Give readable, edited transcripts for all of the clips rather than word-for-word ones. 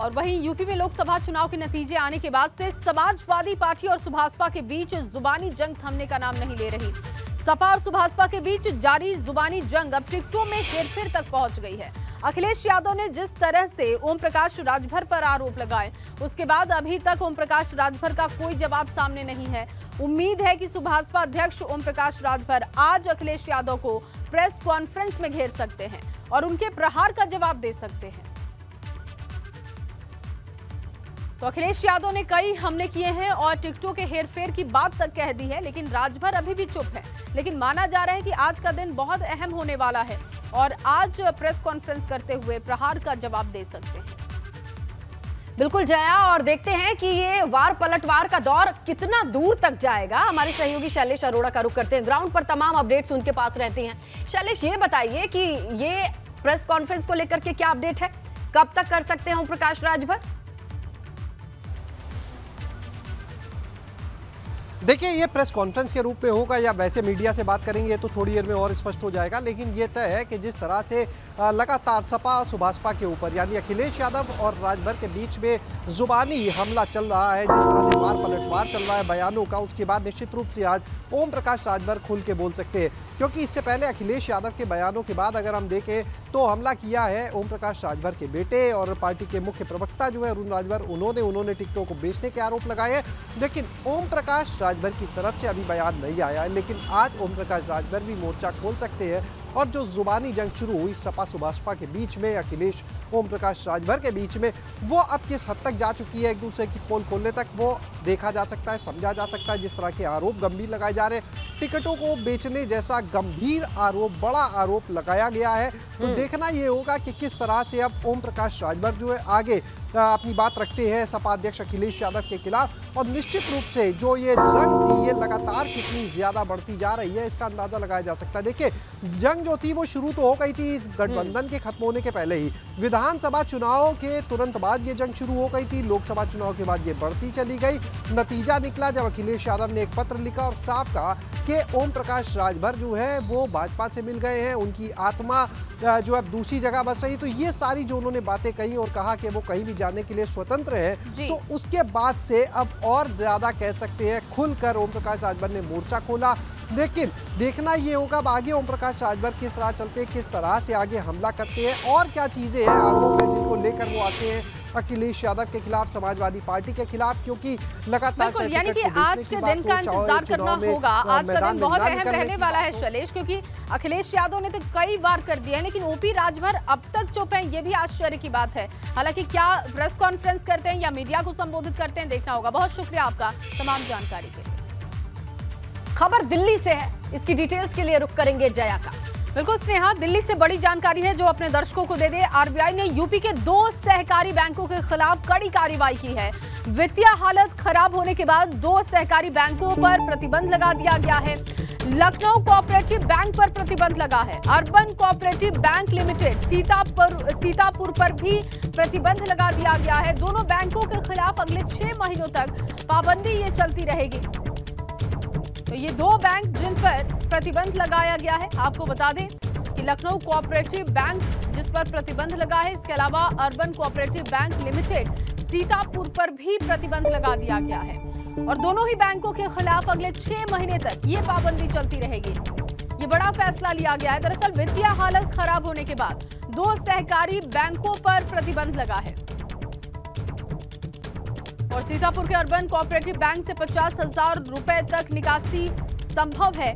और वहीं यूपी में लोकसभा चुनाव के नतीजे आने के बाद से समाजवादी पार्टी और सुभाषपा के बीच जुबानी जंग थमने का नाम नहीं ले रही। सपा और सुभाषपा के बीच जारी जुबानी जंग अब टिकटों में हेरफेर तक पहुंच गई है। अखिलेश यादव ने जिस तरह से ओम प्रकाश राजभर पर आरोप लगाए, उसके बाद अभी तक ओम प्रकाश राजभर का कोई जवाब सामने नहीं है। उम्मीद है कि सुभाषपा अध्यक्ष ओम प्रकाश राजभर आज अखिलेश यादव को प्रेस कॉन्फ्रेंस में घेर सकते हैं और उनके प्रहार का जवाब दे सकते हैं। तो अखिलेश यादव ने कई हमले किए हैं और टिकटों के हेरफेर की बात तक कह दी है, लेकिन राजभर अभी भी चुप है। लेकिन माना जा रहा है कि आज का दिन बहुत अहम होने वाला है और आज प्रेस कॉन्फ्रेंस करते हुए प्रहार का जवाब दे सकते हैं। बिल्कुल जया, और देखते हैं कि ये वार पलटवार का दौर कितना दूर तक जाएगा। हमारे सहयोगी शैलेश अरोड़ा का रुख करते हैं, ग्राउंड पर तमाम अपडेट्स उनके पास रहती हैं। शैलेश, ये बताइए कि ये प्रेस कॉन्फ्रेंस को लेकर के क्या अपडेट है, कब तक कर सकते हैं ओम प्रकाश राजभर? देखिए, ये प्रेस कॉन्फ्रेंस के रूप में होगा या वैसे मीडिया से बात करेंगे, तो थोड़ी देर में और स्पष्ट हो जाएगा। लेकिन ये तय है कि जिस तरह से लगातार सपा और सुभाषपा के ऊपर यानी अखिलेश यादव और राजभर के बीच में जुबानी हमला चल रहा है, जिस तरह से वार पलटवार चल रहा है बयानों का, उसके बाद निश्चित रूप से आज ओम प्रकाश राजभर खुल के बोल सकते हैं। क्योंकि इससे पहले अखिलेश यादव के बयानों के बाद अगर हम देखें तो हमला किया है ओम प्रकाश राजभर के बेटे और पार्टी के मुख्य प्रवक्ता जो है अरुण राजभर, उन्होंने टिकटों को बेचने के आरोप लगाए हैं। लेकिन ओम प्रकाश राजभर की तरफ से अभी बयान नहीं आया है। लेकिन आज ओम प्रकाश राजभर भी मोर्चा खोल सकते हैं और जो जुबानी जंग शुरू हुई सपा सुभाषपा के बीच में, अखिलेश ओम प्रकाश राजभर के बीच में, वो अब किस हद तक जा चुकी है एक दूसरे की पोल खोलने तक, वो देखा जा सकता है, समझा जा सकता है। जिस तरह के आरोप गंभीर लगाए जा रहे हैं, टिकटों को बेचने जैसा गंभीर आरोप, बड़ा आरोप लगाया गया है, तो देखना ये होगा कि किस तरह से अब ओम प्रकाश राजभर जो है आगे अपनी बात रखते हैं सपा अध्यक्ष अखिलेश यादव के खिलाफ। और निश्चित रूप से जो ये जंग थी, ये लगातार कितनी ज्यादा बढ़ती जा रही है, इसका अंदाजा लगाया जा सकता है। देखिए, जंग जो थी वो शुरू तो हो गई थी इस गठबंधन के खत्म होने के पहले ही। विधानसभा चुनाव के तुरंत बाद ये जंग शुरू हो गई थी, लोकसभा चुनाव के बाद ये बढ़ती चली गई। नतीजा निकला जब अखिलेश यादव ने एक पत्र लिखा और साफ कहा कि ओम प्रकाश राजभर जो है वो भाजपा से मिल गए हैं, उनकी आत्मा जो है दूसरी जगह बस रही। तो ये सारी जो उन्होंने बातें कही और कहा कि वो कहीं भी जाने के लिए स्वतंत्र है, तो उसके बाद से अब और ज्यादा कह सकते हैं खुलकर ओम प्रकाश राजभर ने मोर्चा खोला। लेकिन देखना ये होगा अब आगे ओम प्रकाश राजभर किस तरह चलते हैं, किस तरह से आगे हमला करते हैं और क्या चीजें हैं, आरोप है जिनको लेकर वो आते हैं अखिलेश यादव के खिलाफ, समाजवादी पार्टी के खिलाफ। क्योंकि लगातार यानी कि आज के दिन का इंतजार करना होगा। आज का दिन बहुत अहम रहने वाला है शैलेश, क्योंकि अखिलेश यादव ने तो कई बार कर दिया है, लेकिन ओपी राजभर अब तक चुप है, ये भी आश्चर्य की बात है। हालांकि क्या प्रेस कॉन्फ्रेंस करते हैं या मीडिया को संबोधित करते हैं, देखना होगा। बहुत शुक्रिया आपका तमाम जानकारी के लिए। खबर दिल्ली से है, इसकी डिटेल्स के लिए रुख करेंगे जया का। बिल्कुल स्नेहा, दिल्ली से बड़ी जानकारी है जो अपने दर्शकों को दे दे। आरबीआई ने यूपी के 2 सहकारी बैंकों के खिलाफ कड़ी कार्रवाई की है। वित्तीय हालत खराब होने के बाद 2 सहकारी बैंकों पर प्रतिबंध लगा दिया गया है। लखनऊ कोऑपरेटिव बैंक पर प्रतिबंध लगा है। Urban cooperative bank limited Sitapur पर भी प्रतिबंध लगा दिया गया है। दोनों बैंकों के खिलाफ अगले 6 महीनों तक पाबंदी ये चलती रहेगी। तो ये 2 बैंक जिन पर प्रतिबंध लगाया गया है, आपको बता दें कि लखनऊ कोऑपरेटिव बैंक जिस पर प्रतिबंध लगा है, इसके अलावा urban cooperative bank limited Sitapur पर भी प्रतिबंध लगा दिया गया है। और दोनों ही बैंकों के खिलाफ अगले 6 महीने तक ये पाबंदी चलती रहेगी। ये बड़ा फैसला लिया गया है। दरअसल वित्तीय हालत खराब होने के बाद 2 सहकारी बैंकों पर प्रतिबंध लगा है और सीतापुर के अर्बन कोऑपरेटिव बैंक से 50,000 रुपए तक निकासी संभव है।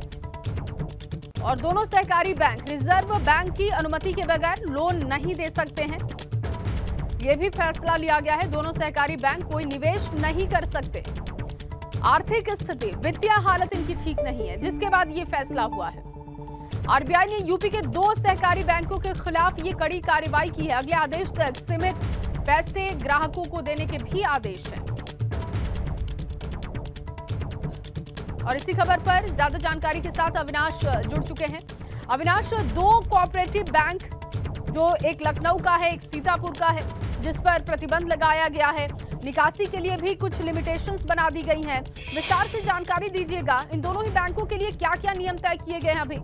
और दोनों सहकारी बैंक रिजर्व बैंक की अनुमति के बगैर लोन नहीं दे सकते हैं। यह भी फैसला लिया गया है। दोनों सहकारी बैंक कोई निवेश नहीं कर सकते। आर्थिक स्थिति, वित्तीय हालत इनकी ठीक नहीं है, जिसके बाद ये फैसला हुआ है। आरबीआई ने यूपी के 2 सहकारी बैंकों के खिलाफ ये कड़ी कार्रवाई की है। अगले आदेश तक सीमित पैसे ग्राहकों को देने के भी आदेश हैं। और इसी खबर पर ज्यादा जानकारी के साथ अविनाश जुड़ चुके हैं। अविनाश, 2 कोऑपरेटिव बैंक, जो एक लखनऊ का है, एक सीतापुर का है, जिस पर प्रतिबंध लगाया गया है, निकासी के लिए भी कुछ लिमिटेशंस बना दी गई हैं। विस्तार से जानकारी दीजिएगा, इन दोनों ही बैंकों के लिए क्या क्या नियम तय किए गए हैं अभी?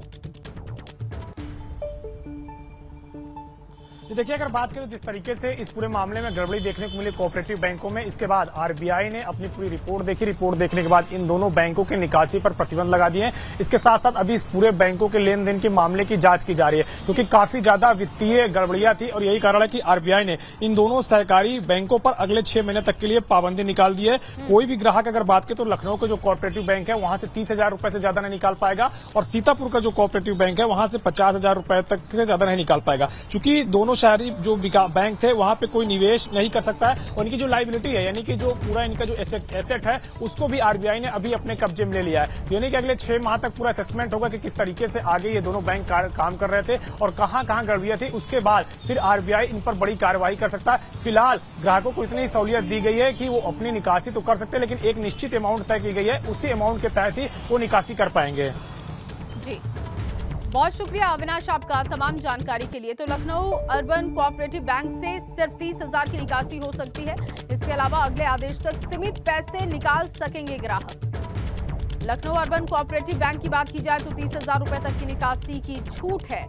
देखिए, अगर बात करें जिस तरीके से इस पूरे मामले में गड़बड़ी देखने को मिली कोऑपरेटिव बैंकों में, इसके बाद आरबीआई ने अपनी पूरी रिपोर्ट देखी। रिपोर्ट देखने के बाद इन दोनों बैंकों के निकासी पर प्रतिबंध लगा दिए हैं। इसके साथ साथ अभी इस पूरे बैंकों के लेन देन के मामले की जांच की जा रही है, क्योंकि काफी ज्यादा वित्तीय गड़बड़ियां थी और यही कारण है कि आरबीआई ने इन दोनों सहकारी बैंकों पर अगले 6 महीने तक के लिए पाबंदी निकाल दी है। कोई भी ग्राहक अगर बात करें तो लखनऊ का जो कोऑपरेटिव बैंक है वहां से 30,000 रुपए से ज्यादा नहीं निकाल पाएगा और सीतापुर का जो कोऑपरेटिव बैंक है वहां से 50,000 रुपए तक से ज्यादा नहीं निकाल पाएगा। चूंकि दोनों शहरी जो बैंक थे वहां पे कोई निवेश नहीं कर सकता है और इनकी जो लायबिलिटी है, यानी कि जो पूरा इनका जो एसेट है उसको भी आरबीआई ने अभी अपने कब्जे में ले लिया है। तो यानी कि अगले 6 माह तक पूरा असेसमेंट होगा कि किस तरीके से आगे ये दोनों बैंक काम कर रहे थे और कहां गड़बड़ियां थी। उसके बाद फिर आरबीआई इन पर बड़ी कार्रवाई कर सकता है। फिलहाल ग्राहकों को इतनी सहूलियत दी गई है कि वो अपनी निकासी तो कर सकते हैं, लेकिन एक निश्चित अमाउंट तय की गई है, उसी अमाउंट के तहत ही वो निकासी कर पाएंगे। जी, बहुत शुक्रिया अविनाश आपका तमाम जानकारी के लिए। तो लखनऊ अर्बन कोऑपरेटिव बैंक से सिर्फ 30,000 की निकासी हो सकती है। इसके अलावा अगले आदेश तक सीमित पैसे निकाल सकेंगे ग्राहक। लखनऊ अर्बन कोऑपरेटिव बैंक की बात की जाए तो 30,000 रुपए तक की निकासी की छूट है।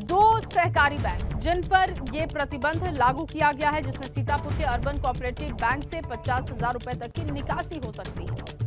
2 सहकारी बैंक जिन पर यह प्रतिबंध लागू किया गया है, जिसमें सीतापुर के अर्बन कोऑपरेटिव बैंक से 50,000 रुपए तक की निकासी हो सकती है।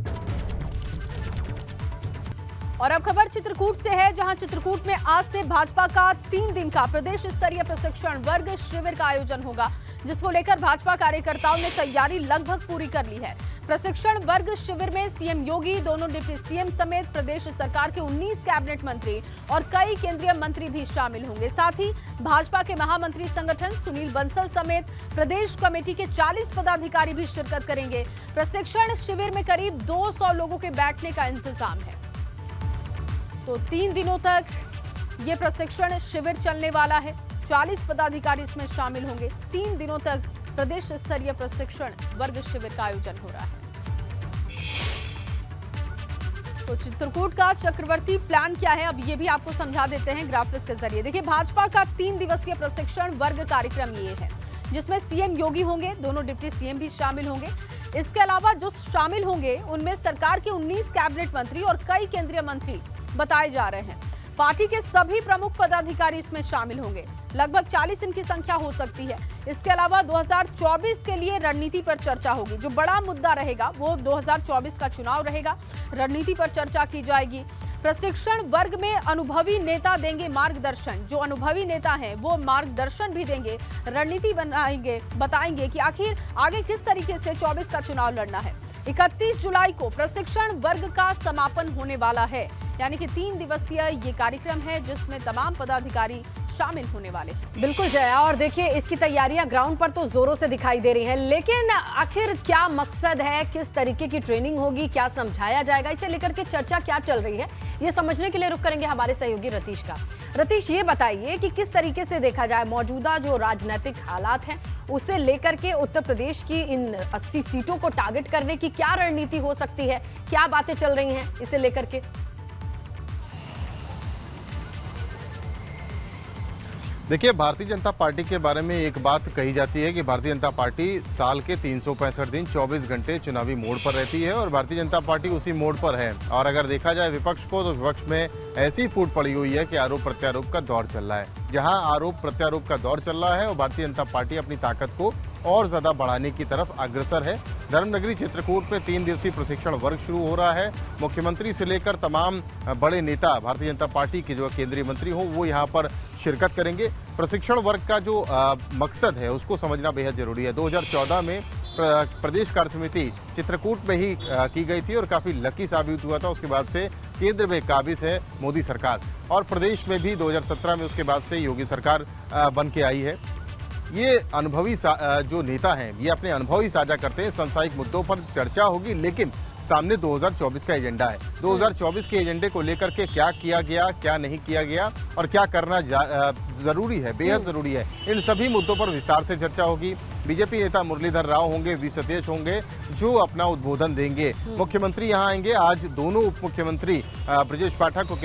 और अब खबर चित्रकूट से है, जहां चित्रकूट में आज से भाजपा का 3 दिन का प्रदेश स्तरीय प्रशिक्षण वर्ग शिविर का आयोजन होगा, जिसको लेकर भाजपा कार्यकर्ताओं ने तैयारी लगभग पूरी कर ली है। प्रशिक्षण वर्ग शिविर में सीएम योगी, दोनों डिप्टी सीएम समेत प्रदेश सरकार के 19 कैबिनेट मंत्री और कई केंद्रीय मंत्री भी शामिल होंगे। साथ ही भाजपा के महामंत्री संगठन सुनील बंसल समेत प्रदेश कमेटी के 40 पदाधिकारी भी शिरकत करेंगे। प्रशिक्षण शिविर में करीब 200 लोगों के बैठने का इंतजाम है। तो 3 दिनों तक ये प्रशिक्षण शिविर चलने वाला है। 40 पदाधिकारी इसमें शामिल होंगे। 3 दिनों तक प्रदेश स्तरीय प्रशिक्षण वर्ग शिविर का आयोजन हो रहा है। तो चित्रकूट का चक्रवर्ती प्लान क्या है, अब ये भी आपको समझा देते हैं ग्राफिक्स के जरिए। देखिए, भाजपा का 3 दिवसीय प्रशिक्षण वर्ग कार्यक्रम ये है, जिसमें सीएम योगी होंगे, दोनों डिप्टी सीएम भी शामिल होंगे। इसके अलावा जो शामिल होंगे उनमें सरकार के 19 कैबिनेट मंत्री और कई केंद्रीय मंत्री बताए जा रहे हैं। पार्टी के सभी प्रमुख पदाधिकारी इसमें शामिल होंगे। लगभग 40 इनकी संख्या हो सकती है। इसके अलावा 2024 के लिए रणनीति पर चर्चा होगी। जो बड़ा मुद्दा रहेगा वो 2024 का चुनाव रहेगा। रणनीति पर चर्चा की जाएगी। प्रशिक्षण वर्ग में अनुभवी नेता देंगे मार्गदर्शन। जो अनुभवी नेता हैं वो मार्गदर्शन भी देंगे, रणनीति बनाएंगे, बताएंगे कि आखिर आगे किस तरीके से 24 का चुनाव लड़ना है। 31 जुलाई को प्रशिक्षण वर्ग का समापन होने वाला है, यानी कि 3 दिवसीय ये कार्यक्रम है जिसमें तमाम पदाधिकारी शामिल होने वाले हैं। बिल्कुल जया, और देखिए इसकी तैयारियां ग्राउंड पर तो जोरों से दिखाई दे रही हैं, लेकिन आखिर क्या मकसद है, किस तरीके की ट्रेनिंग होगी, क्या समझाया जाएगा, इसे लेकर के चर्चा क्या चल रही है, ये समझने के लिए रुक करेंगे हमारे सहयोगी रतीश का। रतीश, ये बताइए कि किस तरीके से देखा जाए मौजूदा जो राजनीतिक हालात हैं उसे लेकर के उत्तर प्रदेश की इन 80 सीटों को टारगेट करने की क्या रणनीति हो सकती है, क्या बातें चल रही हैं इसे लेकर के? देखिए, भारतीय जनता पार्टी के बारे में एक बात कही जाती है कि भारतीय जनता पार्टी साल के 365 दिन 24 घंटे चुनावी मोड़ पर रहती है और भारतीय जनता पार्टी उसी मोड़ पर है। और अगर देखा जाए विपक्ष को, तो विपक्ष में ऐसी फूट पड़ी हुई है कि आरोप प्रत्यारोप का दौर चल रहा है। जहां आरोप प्रत्यारोप का दौर चल रहा है और भारतीय जनता पार्टी अपनी ताकत को और ज्यादा बढ़ाने की तरफ अग्रसर है। धर्मनगरी चित्रकूट में 3 दिवसीय प्रशिक्षण वर्ग शुरू हो रहा है। मुख्यमंत्री से लेकर तमाम बड़े नेता भारतीय जनता पार्टी के जो केंद्रीय मंत्री हो वो यहाँ पर शिरकत करेंगे। प्रशिक्षण वर्ग का जो मकसद है उसको समझना बेहद जरूरी है। 2014 में प्रदेश कार्य समिति चित्रकूट में ही की गई थी और काफ़ी लकी साबित हुआ था। उसके बाद से केंद्र में काबिज है मोदी सरकार और प्रदेश में भी 2017 में उसके बाद से योगी सरकार बन के आई है। ये अनुभवी जो नेता हैं ये अपने अनुभव ही साझा करते हैं। सांसारिक मुद्दों पर चर्चा होगी, लेकिन सामने 2024 का एजेंडा है। 2024 के एजेंडे को लेकर के क्या किया गया, क्या नहीं किया गया और क्या करना जरूरी है, बेहद जरूरी है, इन सभी मुद्दों पर विस्तार से चर्चा होगी। बीजेपी नेता मुरलीधर राव होंगे, वी सतीश होंगे जो अपना उद्बोधन देंगे। मुख्यमंत्री यहाँ आएंगे। आज दोनों उप मुख्यमंत्री ब्रजेश पाठक और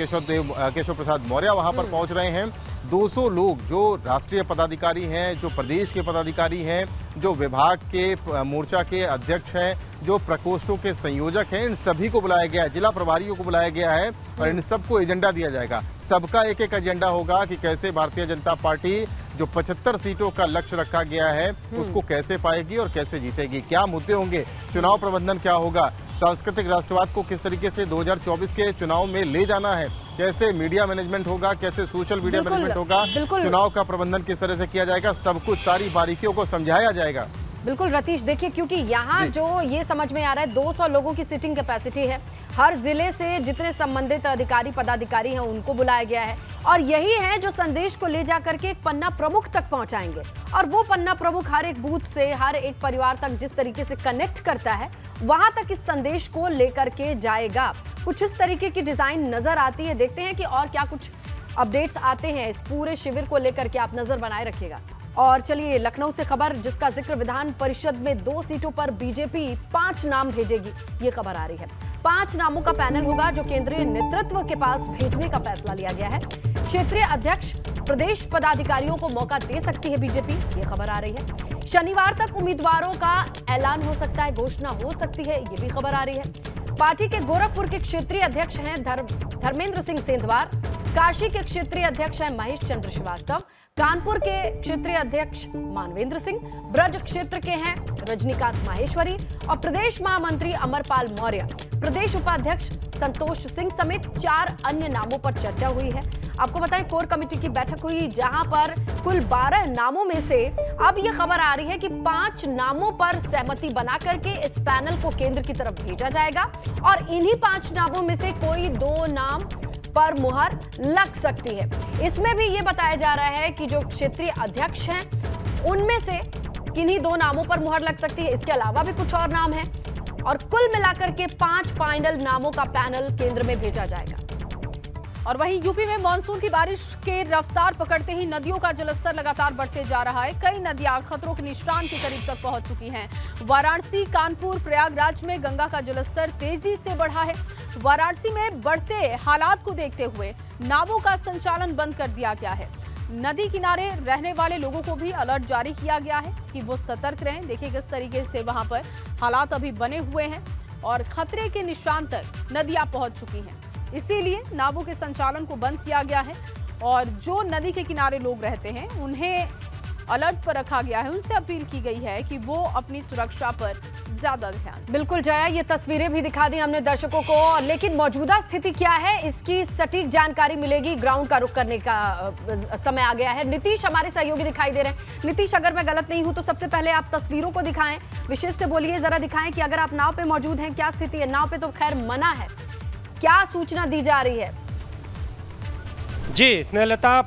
केशव प्रसाद मौर्य वहाँ पर पहुँच रहे हैं। 200 लोग जो राष्ट्रीय पदाधिकारी हैं, जो प्रदेश के पदाधिकारी हैं, जो विभाग के मोर्चा के अध्यक्ष हैं, जो प्रकोष्ठों के संयोजक हैं, इन सभी को बुलाया गया है। जिला प्रभारियों को बुलाया गया है और इन सबको एजेंडा दिया जाएगा। सबका एक एक एजेंडा होगा कि कैसे भारतीय जनता पार्टी जो 75 सीटों का लक्ष्य रखा गया है उसको कैसे पाएगी और कैसे जीतेगी, क्या मुद्दे होंगे, चुनाव प्रबंधन क्या होगा, सांस्कृतिक राष्ट्रवाद को किस तरीके से 2024 के चुनाव में ले जाना है, कैसे मीडिया मैनेजमेंट होगा, कैसे सोशल मीडिया मैनेजमेंट होगा, चुनाव का प्रबंधन किस तरह से किया जाएगा, सब कुछ सारी बारीकियों को समझाया जाएगा। बिल्कुल रतीश, देखिए क्योंकि यहाँ जो ये समझ में आ रहा है 200 लोगों की सीटिंग कैपेसिटी है, हर जिले से जितने संबंधित अधिकारी पदाधिकारी हैं उनको बुलाया गया है और यही है जो संदेश को ले जा करके एक पन्ना प्रमुख तक पहुंचाएंगे और वो पन्ना प्रमुख हर एक बूथ से हर एक परिवार तक जिस तरीके से कनेक्ट करता है वहां तक इस संदेश को लेकर के जाएगा। कुछ इस तरीके की डिजाइन नजर आती है। देखते हैं कि और क्या कुछ अपडेट्स आते हैं इस पूरे शिविर को लेकर के, आप नजर बनाए रखिएगा। और चलिए लखनऊ से खबर जिसका जिक्र विधान परिषद में 2 सीटों पर बीजेपी 5 नाम भेजेगी, ये खबर आ रही है। 5 नामों का पैनल होगा जो केंद्रीय नेतृत्व के पास भेजने का फैसला लिया गया है। क्षेत्रीय अध्यक्ष प्रदेश पदाधिकारियों को मौका दे सकती है बीजेपी, ये खबर आ रही है। शनिवार तक उम्मीदवारों का ऐलान हो सकता है, घोषणा हो सकती है, ये भी खबर आ रही है। पार्टी के गोरखपुर के क्षेत्रीय अध्यक्ष हैं धर्मेंद्र सिंह सेंधवार, काशी के क्षेत्रीय अध्यक्ष हैं महेश चंद्र श्रीवास्तव, कानपुर के क्षेत्रीय अध्यक्ष मानवेंद्र सिंह, ब्रज क्षेत्र के हैं रजनीकांत माहेश्वरी और प्रदेश महामंत्री अमरपाल मौर्य, प्रदेश उपाध्यक्ष संतोष सिंह समेत 4 अन्य नामों पर चर्चा हुई है। आपको बताएं कोर कमेटी की बैठक हुई जहां पर कुल 12 नामों में से अब यह खबर आ रही है कि 5 नामों पर सहमति बना करके इस पैनल को केंद्र की तरफ भेजा जाएगा और इन्हीं 5 नामों में से कोई 2 नाम पर मुहर लग सकती है। इसमें भी ये बताया जा रहा है कि जो क्षेत्रीय अध्यक्ष हैं उनमें से किन्हीं 2 नामों पर मुहर लग सकती है। इसके अलावा भी कुछ और नाम हैं और कुल मिलाकर के 5 फाइनल नामों का पैनल केंद्र में भेजा जाएगा। और वहीं यूपी में मानसून की बारिश के रफ्तार पकड़ते ही नदियों का जलस्तर लगातार बढ़ते जा रहा है। कई नदियां खतरों के निशान के करीब तक पहुंच चुकी हैं। वाराणसी, कानपुर, प्रयागराज में गंगा का जलस्तर तेजी से बढ़ा है। वाराणसी में बढ़ते हालात को देखते हुए नावों का संचालन बंद कर दिया गया है। नदी किनारे रहने वाले लोगों को भी अलर्ट जारी किया गया है कि वो सतर्क रहें। देखिए किस तरीके से वहां पर हालात अभी बने हुए हैं और खतरे के निशान तक नदियां पहुंच चुकी हैं, इसीलिए नावों के संचालन को बंद किया गया है और जो नदी के किनारे लोग रहते हैं उन्हें अलर्ट पर रखा गया है। उनसे अपील की गई है कि वो अपनी सुरक्षा पर ज्यादा ध्यान। बिल्कुल जया, ये तस्वीरें भी दिखा दी हमने दर्शकों को, लेकिन मौजूदा स्थिति क्या है इसकी सटीक जानकारी मिलेगी। ग्राउंड का रुख करने का समय आ गया है। नीतीश हमारे सहयोगी दिखाई दे रहे हैं। नीतीश, अगर मैं गलत नहीं हूं तो सबसे पहले आप तस्वीरों को दिखाएं, विशेष से बोलिए, जरा दिखाएं कि अगर आप नाव पे मौजूद हैं क्या स्थिति है। नाव पे तो खैर मना है, क्या सूचना दी जा रही है? जी स्नेहलता,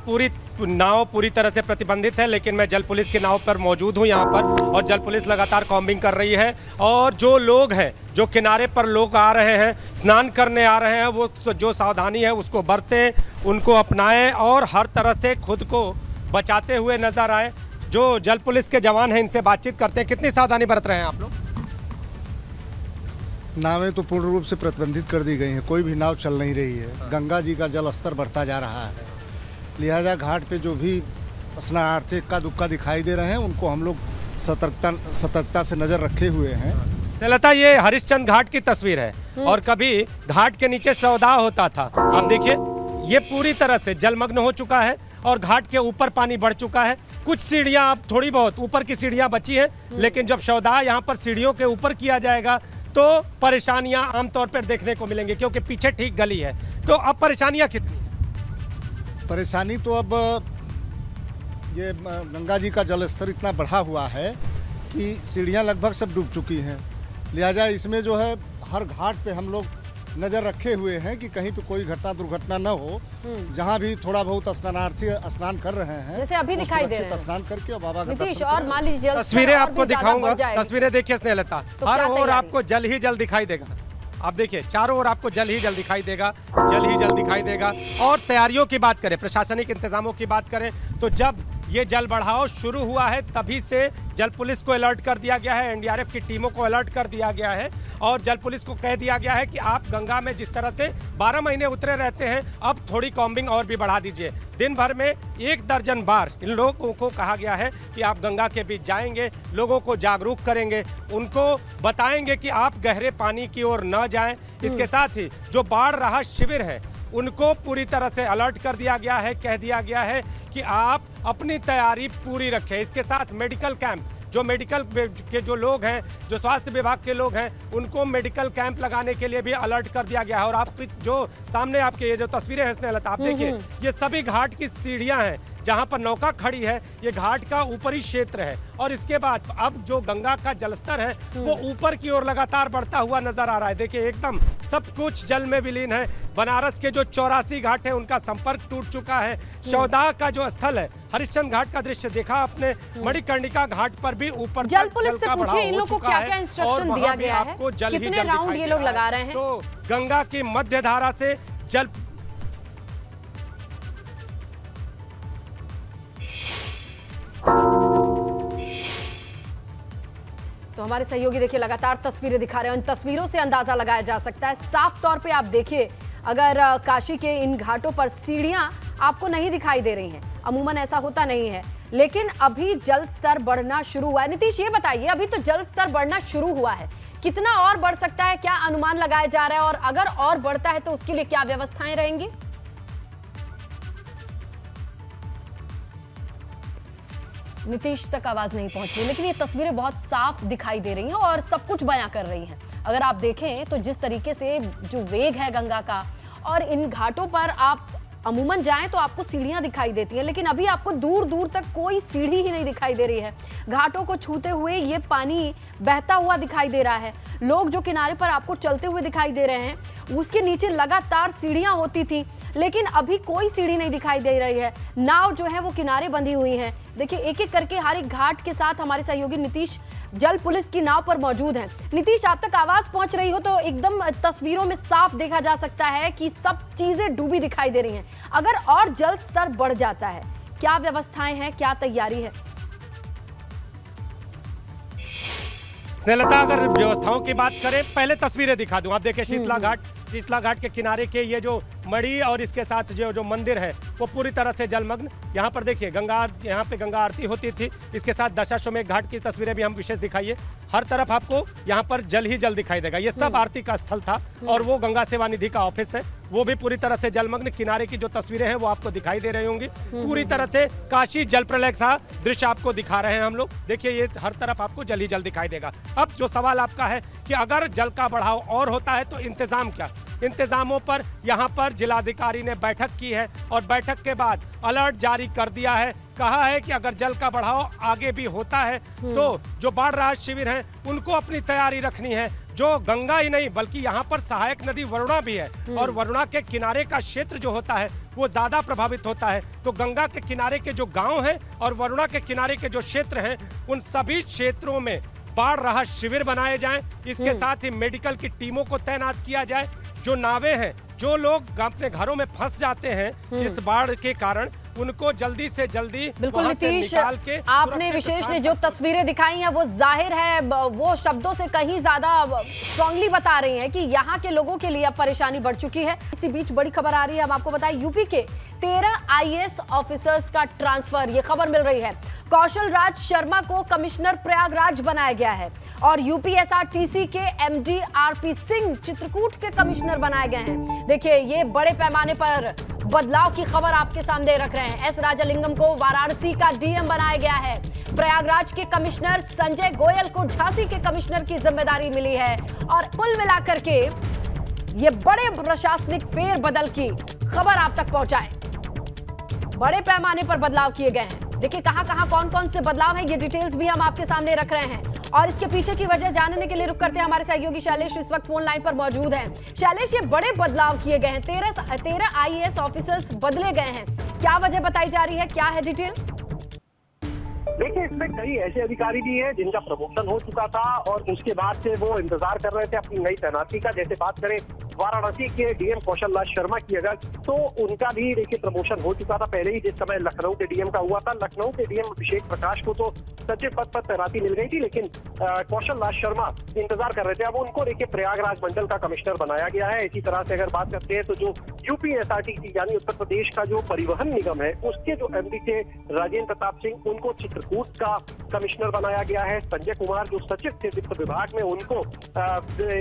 नाव पूरी तरह से प्रतिबंधित है, लेकिन मैं जल पुलिस की नाव पर मौजूद हूं यहाँ पर और जल पुलिस लगातार कॉम्बिंग कर रही है और जो लोग हैं, जो किनारे पर लोग आ रहे हैं, स्नान करने आ रहे हैं, वो जो सावधानी है उसको बरतें, उनको अपनाएं और हर तरह से खुद को बचाते हुए नजर आए। जो जल पुलिस के जवान हैं इनसे बातचीत करते हैं। कितनी सावधानी बरत रहे हैं आप लोग? नावें तो पूर्ण रूप से प्रतिबंधित कर दी गई हैं, कोई भी नाव चल नहीं रही है। गंगा जी का जल स्तर बढ़ता जा रहा है, लिहाजा घाट पे जो भी स्नानार्थी इक्का दुक्का दिखाई दे रहे हैं उनको हम लोग सतर्कता से नजर रखे हुए हैं। लता, ये हरिश्चंद्र घाट की तस्वीर है और कभी घाट के नीचे सौदा होता था। अब देखिए ये पूरी तरह से जलमग्न हो चुका है और घाट के ऊपर पानी बढ़ चुका है। कुछ सीढ़ियां अब थोड़ी बहुत ऊपर की सीढ़ियां बची है, लेकिन जब सौदा यहाँ पर सीढ़ियों के ऊपर किया जाएगा तो परेशानियां आमतौर पर देखने को मिलेंगी, क्योंकि पीछे ठीक गली है। तो अब परेशानियां कितनी? परेशानी तो अब ये गंगा जी का जलस्तर इतना बढ़ा हुआ है कि सीढ़ियां लगभग सब डूब चुकी हैं, लिहाजा इसमें जो है हर घाट पे हम लोग नज़र रखे हुए हैं कि कहीं पे कोई घटना दुर्घटना न हो। जहां भी थोड़ा बहुत स्नानार्थी स्नान कर रहे हैं, जैसे अभी दिखाई दे रहे हैं, स्नान करके और बाबा का दर्शन और मान लीजिए तस्वीरें आपको दिखाऊंगा। तस्वीरें देखिए स्नेहलता, हर ओर आपको जल ही जल दिखाई देगा। आप देखिए चारों ओर आपको जल ही जल दिखाई देगा, जल ही जल दिखाई देगा। और तैयारियों की बात करें, प्रशासनिक इंतजामों की बात करें तो जब ये जल बढ़ाव शुरू हुआ है तभी से जल पुलिस को अलर्ट कर दिया गया है, एनडीआरएफ की टीमों को अलर्ट कर दिया गया है और जल पुलिस को कह दिया गया है कि आप गंगा में जिस तरह से 12 महीने उतरे रहते हैं, अब थोड़ी कॉम्बिंग और भी बढ़ा दीजिए। दिन भर में 1 दर्जन बार इन लोगों को कहा गया है कि आप गंगा के बीच जाएंगे, लोगों को जागरूक करेंगे, उनको बताएंगे कि आप गहरे पानी की ओर न जाएं। इसके साथ ही जो बाढ़ राहत शिविर है उनको पूरी तरह से अलर्ट कर दिया गया है, कह दिया गया है कि आप अपनी तैयारी पूरी रखें। इसके साथ मेडिकल कैंप, जो मेडिकल के जो लोग हैं, जो स्वास्थ्य विभाग के लोग हैं, उनको मेडिकल कैंप लगाने के लिए भी अलर्ट कर दिया गया है। और आप जो सामने आपके ये जो तस्वीरें हैं स्नेहलता, आप देखिए ये सभी घाट की सीढ़ियां हैं जहां पर नौका खड़ी है। ये घाट का ऊपरी क्षेत्र है और इसके बाद अब जो गंगा का जलस्तर है वो ऊपर की ओर लगातार बढ़ता हुआ नजर आ रहा है। देखिए एकदम सब कुछ जल में विलीन है। बनारस के जो 84 घाट है उनका संपर्क टूट चुका है। चौदाह का जो स्थल है, हरिश्चंद्र घाट का दृश्य देखा आपने, मणिकर्णिका घाट पर भी ऊपर जल पुलिस से पूछिए इन लोग को क्या-क्या इंस्ट्रक्शन दिया गया है, कितने राउंड ये लोग लगा रहे हैं। तो गंगा की मध्य धारा से जल तो हमारे सहयोगी देखिए लगातार तस्वीरें दिखा रहे हैं। इन तस्वीरों से अंदाजा लगाया जा सकता है। साफ तौर पे आप देखिए, अगर काशी के इन घाटों पर सीढ़ियां आपको नहीं दिखाई दे रही हैं, अमूमन ऐसा होता नहीं है, लेकिन अभी जल स्तर बढ़ना शुरू हुआ है। नीतीश ये बताइए, अभी तो जल स्तर बढ़ना शुरू हुआ है, कितना और बढ़ सकता है, क्या अनुमान लगाया जा रहा है, और अगर और बढ़ता है तो उसके लिए क्या व्यवस्थाएं रहेंगी? नीतीश तक आवाज नहीं पहुंच रही, लेकिन ये तस्वीरें बहुत साफ दिखाई दे रही हैं और सब कुछ बयां कर रही हैं। अगर आप देखें तो जिस तरीके से जो वेग है गंगा का, और इन घाटों पर आप अमूमन जाएं तो आपको सीढ़ियां दिखाई देती हैं, लेकिन अभी आपको दूर दूर तक कोई सीढ़ी ही नहीं दिखाई दे रही है। घाटों को छूते हुए ये पानी बहता हुआ दिखाई दे रहा है। लोग जो किनारे पर आपको चलते हुए दिखाई दे रहे हैं, उसके नीचे लगातार सीढ़ियां होती थी, लेकिन अभी कोई सीढ़ी नहीं दिखाई दे रही है। नाव जो है वो किनारे बंधी हुई है। देखिए एक एक करके हर एक घाट के साथ हमारे सहयोगी नीतीश जल पुलिस की नाव पर मौजूद हैं। नीतीश, आप तक आवाज पहुंच रही हो तो एकदम तस्वीरों में साफ देखा जा सकता है कि सब चीजें डूबी दिखाई दे रही हैं। अगर और जल स्तर बढ़ जाता है, क्या व्यवस्थाएं हैं, क्या तैयारी है? स्नेहलता, अगर व्यवस्थाओं की बात करें, पहले तस्वीरें दिखा दूं। आप देखिए शीतला घाट के किनारे के ये जो मड़ी और इसके साथ जो मंदिर है वो पूरी तरह से जलमग्न। यहाँ पर देखिए यहाँ पे गंगा आरती होती थी। इसके साथ दशाश्वमेध घाट की तस्वीरें भी हम विशेष दिखाइए। हर तरफ आपको यहाँ पर जल ही जल दिखाई देगा। ये सब आरती का स्थल था और वो गंगा सेवा निधि का ऑफिस है, वो भी पूरी तरह से जलमग्न। किनारे की जो तस्वीरें हैं वो आपको दिखाई दे रही होंगी। पूरी तरह से काशी जल प्रलय सा दृश्य आपको दिखा रहे हैं हम लोग। देखिए ये हर तरफ आपको जल ही जल दिखाई देगा। अब जो सवाल आपका है कि अगर जल का बढ़ाव और होता है तो इंतजाम क्या? इंतजामों पर यहाँ पर जिलाधिकारी ने बैठक की है और बैठक के बाद अलर्ट जारी कर दिया है। कहा है कि अगर जल का बढ़ाव आगे भी होता है तो जो बाढ़ राहत शिविर हैं उनको अपनी तैयारी रखनी है। जो गंगा ही नहीं बल्कि यहाँ पर सहायक नदी वरुणा भी है और वरुणा के किनारे का क्षेत्र जो होता है वो ज्यादा प्रभावित होता है। तो गंगा के किनारे के जो गांव हैं और वरुणा के किनारे के जो क्षेत्र हैं उन सभी क्षेत्रों में बाढ़ राहत शिविर बनाए जाएं। इसके साथ ही मेडिकल की टीमों को तैनात किया जाए। जो नावें हैं, जो लोग अपने घरों में फंस जाते हैं इस बाढ़ के कारण, उनको जल्दी से जल्दी बिल्कुल वहां से निकाल के आपने विशेष ने जो तस्वीरें दिखाई हैं वो जाहिर है वो शब्दों से कहीं ज्यादा स्ट्रांगली बता रही हैं कि यहाँ के लोगों के लिए अब परेशानी बढ़ चुकी है। इसी बीच बड़ी खबर आ रही है, हम आपको बताएं यूपी के 13 IAS ऑफिसर्स का ट्रांसफर, ये खबर मिल रही है। कौशल राज शर्मा को कमिश्नर प्रयागराज बनाया गया है और UPSRTC के MD RP सिंह चित्रकूट के कमिश्नर बनाए गए हैं। देखिए ये बड़े पैमाने पर बदलाव की खबर आपके सामने रख रहे हैं। S राजालिंगम को वाराणसी का DM बनाया गया है। प्रयागराज के कमिश्नर संजय गोयल को झांसी के कमिश्नर की जिम्मेदारी मिली है और कुल मिलाकर के ये बड़े प्रशासनिक फेरबदल की खबर आप तक पहुंचाएं। बड़े पैमाने पर बदलाव किए गए हैं। देखिए कहां कौन कौन से बदलाव हैं, ये डिटेल्स भी हम आपके सामने रख रहे हैं और इसके पीछे की वजह जानने के लिए रुक करते हैं। हमारे सहयोगी शैलेश इस वक्त फोन लाइन पर मौजूद हैं। शैलेश, ये बड़े बदलाव किए गए हैं, 13 IAS ऑफिसर्स बदले गए हैं, क्या वजह बताई जा रही है, क्या है डिटेल? देखिए इसमें कई ऐसे अधिकारी भी हैं जिनका प्रमोशन हो चुका था और उसके बाद से वो इंतजार कर रहे थे अपनी नई तैनाती का। जैसे बात करें वाराणसी के DM कौशल राज शर्मा की अगर, तो उनका भी देखिए प्रमोशन हो चुका था पहले ही। जिस समय लखनऊ के DM का हुआ था, लखनऊ के DM अभिषेक प्रकाश को तो सचिव पद पर तैनाती मिल गई थी, लेकिन कौशल राज शर्मा इंतजार कर रहे थे। अब उनको देखिए प्रयागराज मंडल का कमिश्नर बनाया गया है। इसी तरह से अगर बात करते हैं तो जो UPSRTC यानी उत्तर प्रदेश का जो परिवहन निगम है उसके जो MD थे राजेंद्र प्रताप सिंह, उनको चित्रकूट का कमिश्नर बनाया गया है। संजय कुमार जो सचिव थे वित्त विभाग में, उनको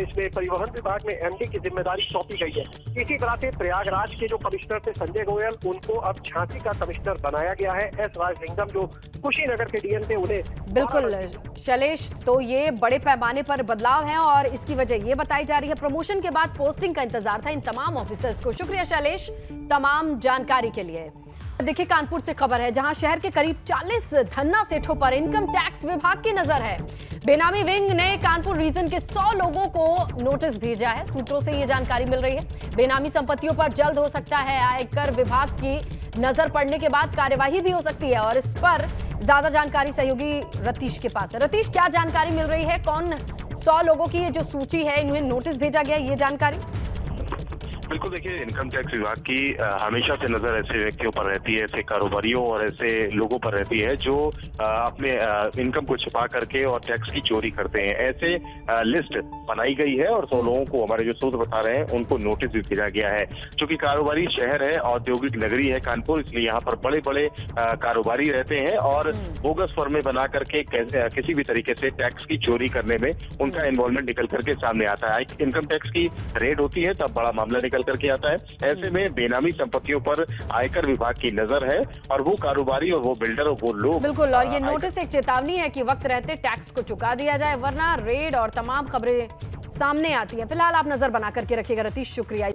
इसमें परिवहन विभाग में MD की जिम्मेदारी सौंपी गई है। इसी तरह से प्रयागराज के जो कमिश्नर थे संजय गोयल, उनको अब झांसी का कमिश्नर बनाया गया है। S राजलिंगम जो कुशीनगर के DM थे, उन्हें बिल्कुल शैलेश, तो ये बड़े पैमाने पर बदलाव है और इसकी वजह ये बताई जा रही है प्रमोशन के बाद पोस्टिंग का इंतजार था इन तमाम ऑफिसर्स को। शुक्रिया शैलेश तमाम जानकारी के लिए। देखिए कानपुर से खबर है जहां शहर के करीब 40 धन्ना सेठों पर इनकम टैक्स विभाग की नजर है। बेनामी विंग ने कानपुर रीजन के 100 लोगों को नोटिस भेजा है। सूत्रों से ये जानकारी मिल रही है। बेनामी संपत्तियों पर जल्द हो सकता है आयकर विभाग की नजर पड़ने के बाद कार्यवाही भी हो सकती है और इस पर ज्यादा जानकारी सहयोगी रतीश के पास है। रतीश, क्या जानकारी मिल रही है? कौन 100 लोगों की ये जो सूची है, इन्हें नोटिस भेजा गया, ये जानकारी? बिल्कुल, देखिए इनकम टैक्स विभाग की हमेशा से नजर ऐसे व्यक्तियों पर रहती है, ऐसे कारोबारियों और ऐसे लोगों पर रहती है जो अपने इनकम को छिपा करके और टैक्स की चोरी करते हैं। ऐसे लिस्ट बनाई गई है और 100 लोगों को हमारे जो सूत्र बता रहे हैं उनको नोटिस भी भेजा गया है। चूंकि कारोबारी शहर है, औद्योगिक नगरी है कानपुर, इसलिए यहाँ पर बड़े बड़े कारोबारी रहते हैं और बोगस फर्में बना करके किसी भी तरीके से टैक्स की चोरी करने में उनका इन्वॉल्वमेंट निकल करके सामने आता है। इनकम टैक्स की रेड होती है तब बड़ा मामला निकल करके आता है। ऐसे में बेनामी संपत्तियों पर आयकर विभाग की नजर है और वो कारोबारी और वो बिल्डर और वो लोग। बिल्कुल, और ये नोटिस एक चेतावनी है कि वक्त रहते टैक्स को चुका दिया जाए वरना रेड और तमाम खबरें सामने आती हैं। फिलहाल आप नजर बना करके रखिएगा रतीश, शुक्रिया।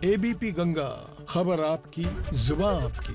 ABP गंगा, खबर आपकी, जुबान आपकी।